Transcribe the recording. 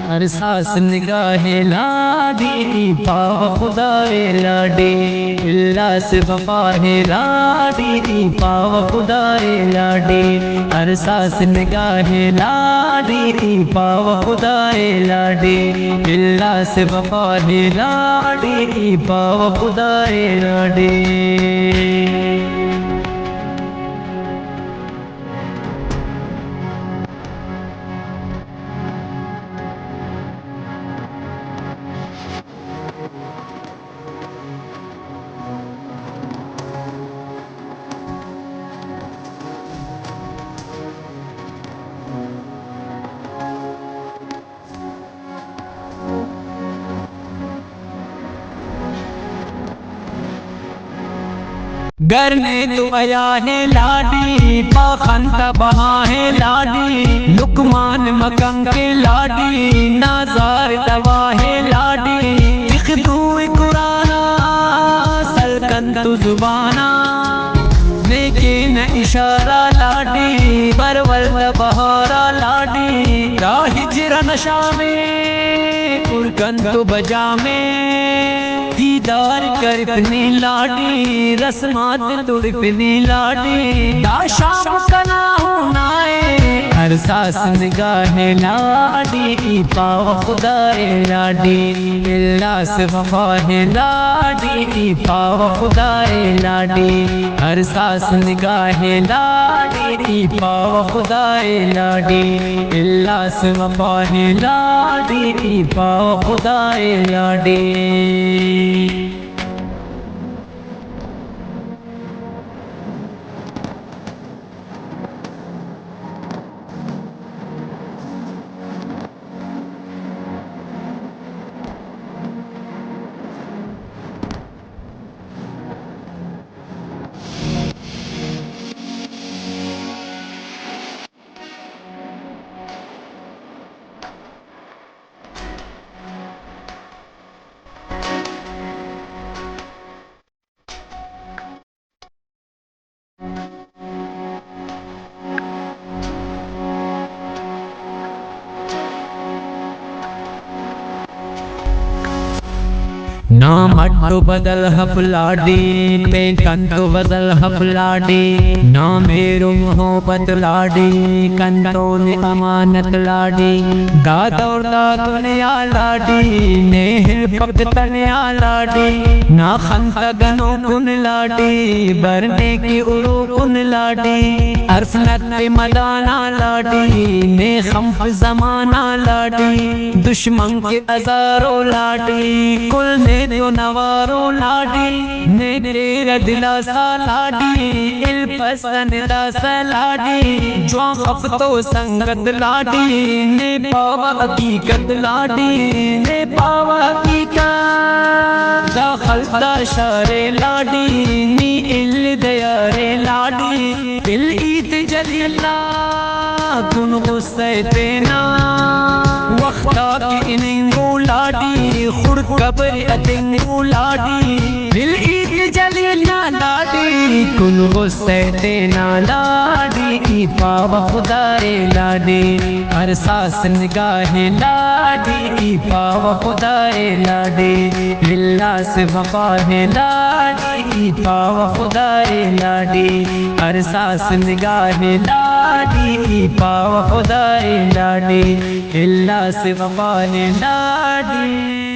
हर सांस निगाहे लाडी पाव खुदाए लाडी अल्लाह से वफा है लाडी पाव खुदाए लाडी हर सांस निगाहे लाडी पाव खुदाए लाडी अल्लाह से वफा है लाडी पाव खुदाए लाडी। गरने तो आया है लाडी पाखंता बहा है लाडी लुकमान मकंग के लाडी नाजार दवा है लाडी इख्दू कुराना सलकन तु जुबाना लेके न इशारा लाडी बरवल बहारा लाडी राही जिरा नशा में कुरकन तो बजा में दीदार कर अपनी लाडी रस्मात तुड़ अपनी लाडी शाम कना होना हर सांस निगाह लाडी पाव खुदाए लाडी अल्लाह से वफा है लाडी पाव खुदाए लाडी हर सांस निगाह लाडी पाव खुदाए लाडी अल्लाह से वफा है लाडी पाव खुदाए लाडी। ना मट्टो बदल हफलाडी पेंटन तो बदल हफलाडी ना मेरो मोहब्बत लाडी कंदो ने अमानत लाडी दादौर दुनिया लाडी नेह पग तनिया लाडी ना खंता गनो कुन लाडी बरने की उड़ो कुन लाडी अरफनत पे मदाना लाडी ने खम्फ जमाना लाडी दुश्मन के हजारों लाडी कुल ने तो नवारो लाडी ने तेरा दिलासा लाडी इल पसंद दासा लाडी जो खफतो संगत लाडी ने पावा हकीकत लाडी ने पावा हकीकत दाखलता शारे लाडी नी इल दयारे लाडी दिल ईद जलीला तुन गुस्से तेना वक्ता की इनिंगो लाडी खुद कब्र अतिंगो लाडी दिल ईद जलीला लाडी कुल गुस्से तेना लाडी पावा खुदाए लाडी हर सांस निगाह लाडी पावा खुदाए लाडी अल्लाह से वफा है लाडी पावा खुदाए लाडी हर सांस निगाह लाडी पावा खुदाए लाडी अल्लाह से वफा है लाडी।